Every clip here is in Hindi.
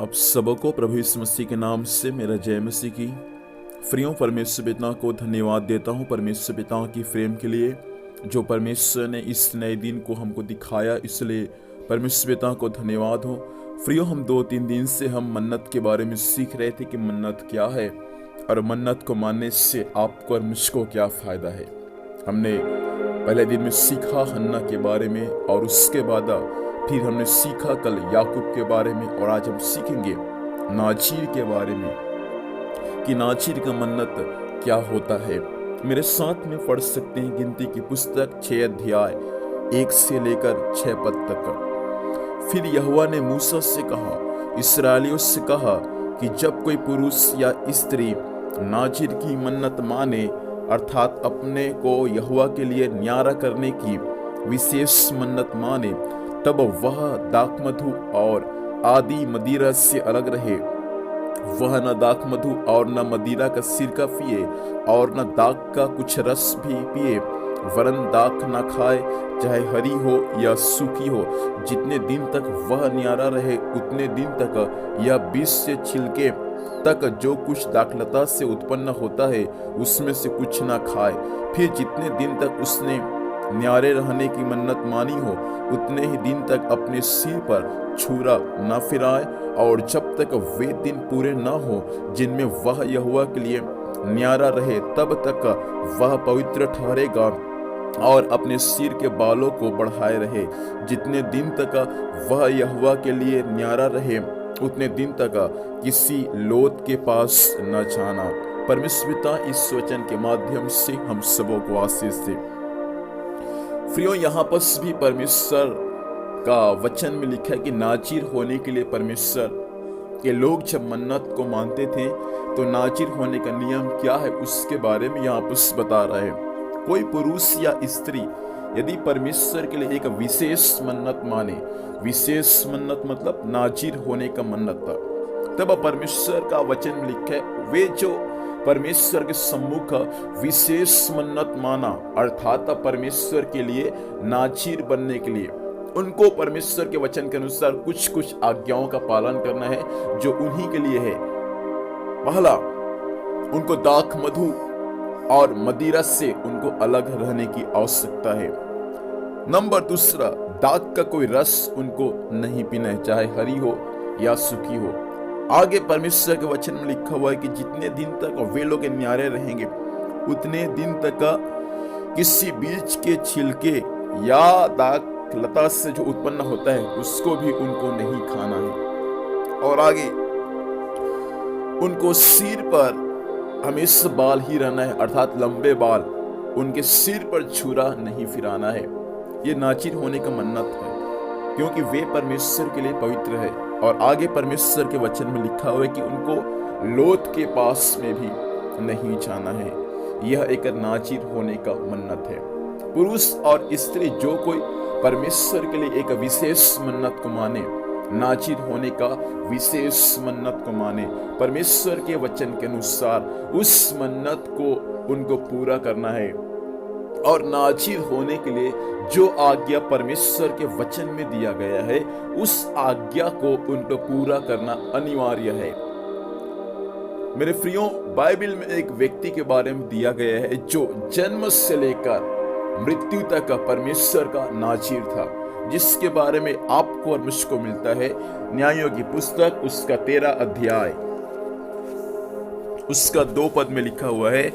आप सबको प्रभु यीशु मसीह के नाम से मेरा जय मसीह की। फ्रियों परमेश्वर पिता को धन्यवाद देता हूँ परमेश्वर पिता की फ्रेम के लिए जो परमेश्वर ने इस नए दिन को हमको दिखाया, इसलिए परमेश्वर पिता को धन्यवाद हो। फ्रियों हम 2-3 दिन से हम मन्नत के बारे में सीख रहे थे कि मन्नत क्या है और मन्नत को मानने से आपको और मुझको क्या फ़ायदा है। हमने पहले दिन में सीखा हन्ना के बारे में और उसके बाद फिर हमने सीखा कल याकूब के बारे में और आज हम सीखेंगे नाज़ीर के बारे में कि नाज़ीर का मन्नत क्या होता है। मेरे साथ में पढ़ सकते हैं गिनती की पुस्तक 6 अध्याय 1 से लेकर 6 पद तक। फिर यहोवा ने मूसा से कहा, इस्राएलियों से कहा कि जब कोई पुरुष या स्त्री नाज़ीर की मन्नत माने अर्थात अपने को यहोवा के लिए न्यारा करने की विशेष मन्नत माने, तब वह दाखमधु और आदि मदिरा से अलग रहे। वह न दाखमधु और न मदिरा का सिरका पिए और न दाख का कुछ रस भी पिए, वरन दाख न खाए, चाहे हरी हो या सूखी हो। जितने दिन तक वह न्यारा रहे उतने दिन तक यह बीज से छिलके तक जो कुछ दाखलता से उत्पन्न होता है उसमें से कुछ न खाए। फिर जितने दिन तक उसने न्यारे रहने की मन्नत मानी हो उतने ही दिन तक अपने सिर पर छुरा न फिराए, और जब तक वे दिन पूरे न हो जिनमें वह यहोवा के लिए न्यारा रहे तब तक वह पवित्र ठहरेगा और अपने सिर के बालों को बढ़ाए रहे। जितने दिन तक वह यहोवा के लिए न्यारा रहे उतने दिन तक किसी लोथ के पास न जाना। परमेश्वर पिता इस वचन के माध्यम से हम सबों को आशीष दे। फ्रियों, यहाँ पर भी परमेश्वर का वचन में लिखा है कि नाज़ीर होने के लिए परमेश्वर के लोग जब मन्नत को मानते थे तो नाज़ीर होने का नियम क्या है उसके बारे में यहाँ पर बता रहा है। कोई पुरुष या स्त्री यदि परमेश्वर के लिए एक विशेष मन्नत माने, विशेष मन्नत मतलब नाज़ीर होने का मन्नत, तब परमेश्वर का वचन में लिखा है वे जो परमेश्वर के सम्मुख विशेष मन्नत माना अर्थात परमेश्वर के लिए नाज़ीर बनने के लिए उनको परमेश्वर के वचन के अनुसार कुछ कुछ आज्ञाओं का पालन करना है जो उन्हीं के लिए है। पहला, उनको दाख मधु और मदिरा से उनको अलग रहने की आवश्यकता है। नंबर दूसरा, दाख का कोई रस उनको नहीं पीना है, चाहे हरी हो या सूखी हो। आगे परमेश्वर के वचन में लिखा हुआ है कि जितने दिन तक वे लोग न्यारे रहेंगे उतने दिन तक किसी बीज के छिलके या दाख लता से जो उत्पन्न होता है उसको भी उनको नहीं खाना है। और आगे उनको सिर पर हमेशा बाल ही रहना है अर्थात लंबे बाल, उनके सिर पर छुरा नहीं फिराना है। ये नाज़ीर होने का मन्नत है क्योंकि वे परमेश्वर के लिए पवित्र है। और आगे परमेश्वर के वचन में लिखा हुआ है कि उनको लोथ के पास में भी नहीं जाना है। यह एक नाज़ीर होने का मन्नत है। पुरुष और स्त्री जो कोई परमेश्वर के लिए एक विशेष मन्नत को माने, नाज़ीर होने का विशेष मन्नत को माने, परमेश्वर के वचन के अनुसार उस मन्नत को उनको पूरा करना है। और नाज़ीर होने के लिए जो आज्ञा परमेश्वर के वचन में दिया गया है उस आज्ञा को उनको पूरा करना अनिवार्य है। मेरे प्रियो, बाइबल में एक व्यक्ति के बारे में दिया गया है जो जन्म से लेकर मृत्यु तक परमेश्वर का नाज़ीर था, जिसके बारे में आपको और मुझको मिलता है न्यायों की पुस्तक उसका 13 अध्याय उसका 2 पद में लिखा हुआ है,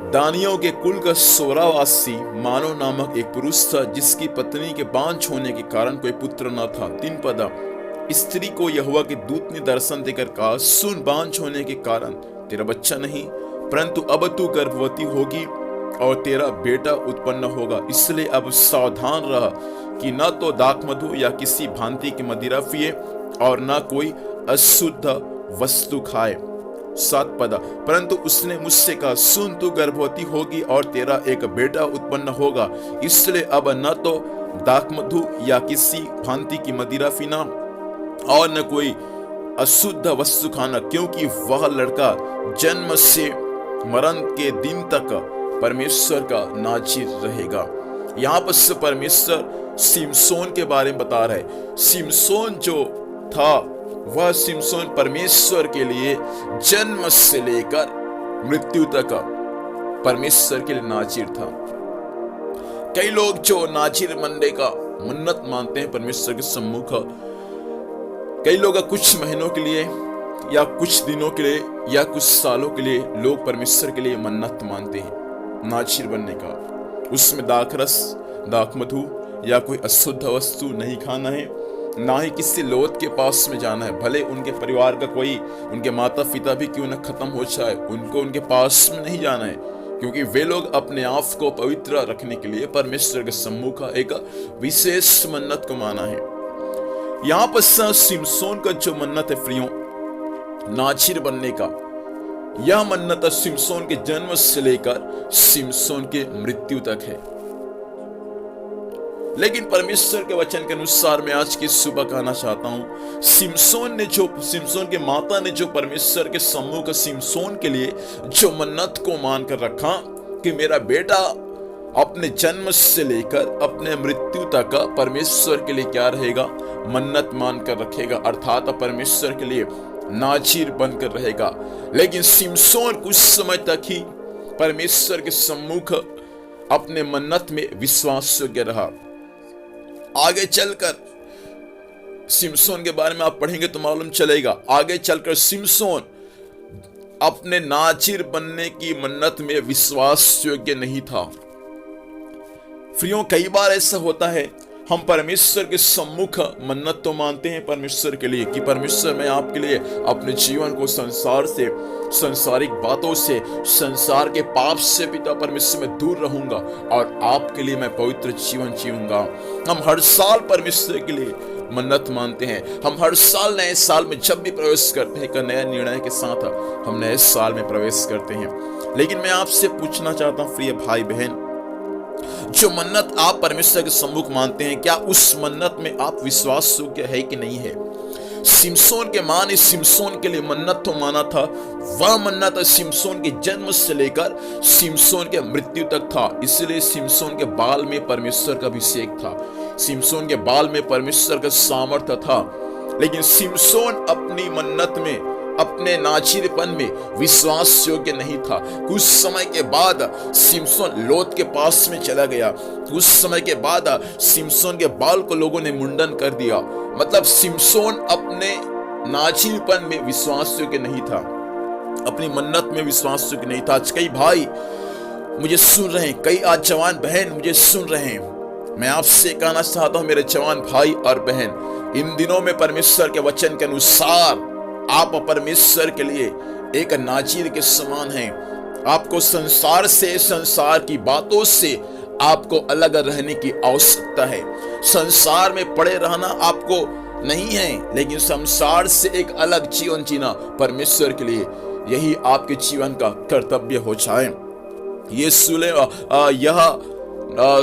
दानियों के कुल का सोरावासी मानो नामक एक पुरुष था जिसकी पत्नी के बांझ होने के कारण कोई पुत्र न था। 3 पद, स्त्री को यहोवा के दूत ने दर्शन देकर कहा, सुन, बांझ होने के कारण तेरा बच्चा नहीं, परंतु अब तू गर्भवती होगी और तेरा बेटा उत्पन्न होगा। इसलिए अब सावधान रह कि न तो दाखमधु या किसी भांति की मदिरा पिए और न कोई अशुद्ध वस्तु खाए। 7 पद, परंतु उसने मुझसे कहा, सुन, तू गर्भवती होगी और तेरा एक बेटा उत्पन्न होगा। इसलिए अब न तो दाखमधु या किसी भांति की मदिरा पीना और न कोई अशुद्ध वस्तु खाना, क्योंकि वह लड़का जन्म से मरण के दिन तक परमेश्वर का नाज़ीर रहेगा। यहाँ पर परमेश्वर सिमसोन के बारे में बता रहे। सिमसोन जो था वह सिमसोन परमेश्वर के लिए जन्म से लेकर मृत्यु तक परमेश्वर के लिए नाज़ीर था। कई लोग जो नाज़ीर बनने का मन्नत मानते हैं परमेश्वर के सम्मुख, कई लोग कुछ महीनों के लिए या कुछ दिनों के लिए या कुछ सालों के लिए लोग परमेश्वर के लिए मन्नत मानते हैं नाज़ीर बनने का। उसमें दाखरस, दाखमधु या कोई अशुद्ध वस्तु नहीं खाना है, ना ही किसी लोथ के पास में जाना है। भले उनके परिवार का कोई, उनके माता पिता भी क्यों न खत्म हो जाए, उनको उनके पास में नहीं जाना है, क्योंकि वे लोग अपने आप को पवित्र रखने के लिए परमेश्वर के सम्मुख एक विशेष मन्नत को माना है। यहाँ पर सिमसोन का जो मन्नत है प्रियों, नाज़ीर बनने का, यह मन्नत सिमसोन के जन्म से लेकर सिमसोन के मृत्यु तक है। लेकिन परमेश्वर के वचन के अनुसार मैं आज की सुबह कहना चाहता हूं, सिमसोन के माता ने जो परमेश्वर के सम्मुख सिमसोन के लिए जो मन्नत को मान कर रखा कि मेरा बेटा अपने जन्म से लेकर अपने मृत्यु तक परमेश्वर के लिए क्या रहेगा, मन्नत मान कर रखेगा, अर्थात परमेश्वर के लिए नाज़ीर बनकर रहेगा। लेकिन सिमसोन कुछ समय तक ही परमेश्वर के सम्मुख अपने मन्नत में विश्वास योग्य रहा। आगे चलकर सिमसोन के बारे में आप पढ़ेंगे तो मालूम चलेगा, आगे चलकर सिमसोन अपने नाज़ीर बनने की मन्नत में विश्वास योग्य नहीं था। प्रियों, कई बार ऐसा होता है, हम परमेश्वर के सम्मुख मन्नत तो मानते हैं परमेश्वर के लिए कि परमेश्वर मैं आपके लिए अपने जीवन को संसार से, संसारिक बातों से, संसार के पाप से पिता परमेश्वर में दूर रहूंगा और आपके लिए मैं पवित्र जीवन जीऊंगा। हम हर साल परमेश्वर के लिए मन्नत मानते हैं। हम हर साल नए साल में जब भी प्रवेश करते हैं, एक नए निर्णय के साथ हम नए साल में प्रवेश करते हैं। लेकिन मैं आपसे पूछना चाहता हूं प्रिय भाई बहन, जो मन्नत आप परमेश्वर के सम्मुख मानते हैं, क्या उस मन्नत में आप विश्वास योग्य है कि नहीं है? सिमसोन के मां ने सिमसोन के लिए मन्नत तो माना था, वह मन्नत सिमसोन के जन्म से लेकर सिमसोन के मृत्यु तक था। इसलिए सिमसोन के बाल में परमेश्वर का अभिषेक था, सिमसोन के बाल में परमेश्वर का सामर्थ्य था। लेकिन सिमसोन अपनी मन्नत में, अपने नाज़ीरपन में विश्वास योग्य नहीं था। कुछ समय के बाद सिमसोन लोथ के पास में चला गया। कुछ समय के बाद सिमसोन के बाल को लोगों ने मुंडन कर दिया। मतलब सिमसोन अपने नाज़ीरपन में विश्वास योग्य नहीं था, अपनी मन्नत में विश्वास योग्य नहीं था। आज कई भाई मुझे सुन रहे हैं, कई आज जवान बहन मुझे सुन रहे हैं। मैं आपसे कहना चाहता हूं मेरे जवान भाई और बहन, इन दिनों में परमेश्वर के वचन के अनुसार आप परमेश्वर के लिए एक नाज़ीर के समान हैं। आपको संसार से, संसार की बातों से आपको अलग रहने की आवश्यकता है। संसार में पड़े रहना आपको नहीं है, लेकिन संसार से एक अलग जीवन जीना परमेश्वर के लिए, यही आपके जीवन का कर्तव्य हो जाए। ये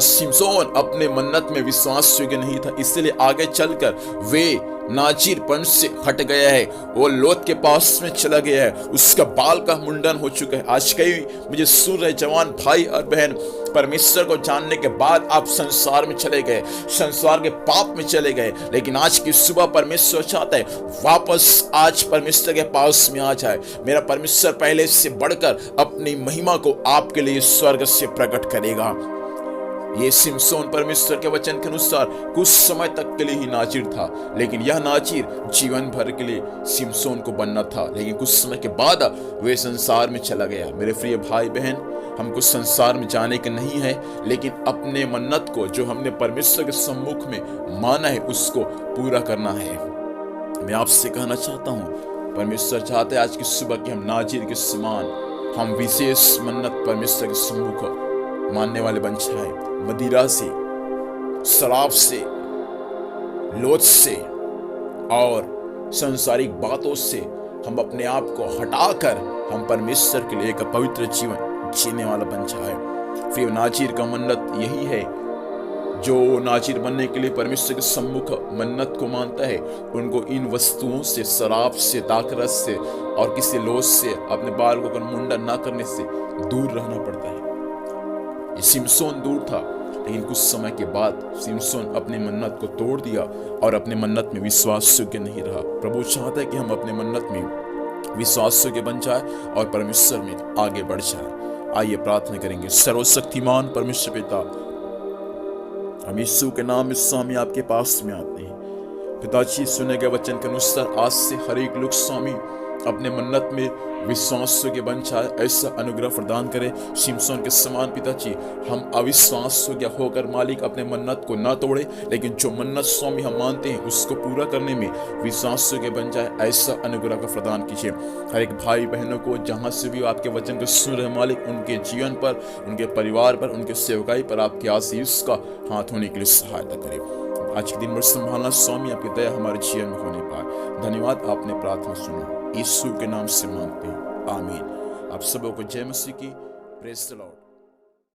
सिमसोन अपने मन्नत में विश्वास योग्य नहीं था, इसलिए आगे चलकर वे नाज़ीरपन से हट गया है, वो लोथ के पास में चला गया है, उसका बाल का मुंडन हो चुका है। आज कई मुझे सुन रहे जवान भाई और बहन, परमेश्वर को जानने के बाद आप संसार में चले गए, संसार के पाप में चले गए, लेकिन आज की सुबह परमेश्वर चाहता है वापस आज परमेश्वर के पास में आ जाए। मेरा परमेश्वर पहले से बढ़कर अपनी महिमा को आपके लिए स्वर्ग से प्रकट करेगा। ये सिमसोन परमेश्वर के वचन के अनुसार कुछ समय तक के लिए ही नाज़ीर था, लेकिन यह नाज़ीर जीवन भर के लिए सिमसोन को बनना था। लेकिन कुछ समय के बाद वे संसार में चला गया। मेरे प्रिय भाई बहन, हमको संसार में जाने के नहीं है, लेकिन अपने मन्नत को जो हमने परमेश्वर के सम्मुख में माना है उसको पूरा करना है। मैं आपसे कहना चाहता हूँ, परमेश्वर चाहते हैं आज की सुबह कि हम नाज़ीर के समान, हम विशेष मन्नत परमेश्वर के सम्मुख मानने वाले बन जाए। मदिरा से, शराब से, लोथ से और सांसारिक बातों से हम अपने आप को हटाकर हम परमेश्वर के लिए एक पवित्र जीवन जीने वाला बन जाए। फिर नाज़ीर का मन्नत यही है, जो नाज़ीर बनने के लिए परमेश्वर के सम्मुख मन्नत को मानता है, उनको इन वस्तुओं से, शराब से, दाखरस से और किसी लोथ से, अपने बाल को मुंडन ना करने से दूर रहना पड़ता है। सिमसोन दूर था, लेकिन कुछ समय के बाद सिमसोन अपने मन्नत को तोड़ दिया और अपने मन्नत में विश्वास योग्य नहीं रहा। प्रभु चाहता है कि हम अपने मन्नत में विश्वास योग्य बन जाए और परमेश्वर में आगे बढ़ जाए। आइए प्रार्थना करेंगे। सर्वशक्तिमान परमेश्वर पिता, हम यीशु के नाम में स्वामी आपके पास में आते हैं। पिताजी, सुने गए वचन के अनुसार आज से हर एक लोग स्वामी अपने मन्नत में विश्वास योग्य बन जाए, ऐसा अनुग्रह प्रदान करें सिमसोन के समान। पिताजी, हम अविश्वास योग्य होकर मालिक अपने मन्नत को न तोड़े, लेकिन जो मन्नत स्वामी हम मानते हैं उसको पूरा करने में विश्वास योग्य बन जाए, ऐसा अनुग्रह का प्रदान कीजिए। हर एक भाई बहनों को जहाँ से भी आपके वचन को सुन रहे मालिक, उनके जीवन पर, उनके परिवार पर, उनके सेवकाई पर आपके आशीष का हाथ होने के लिए सहायता करें। आज के दिन भर संभालना स्वामी, आपकी दया हमारे जीवन में होने पाए। धन्यवाद, आपने प्रार्थना सुना, यीशु के नाम से मांगते हैं, आमीन। आप सबों को जय मसीह की। Praise the Lord.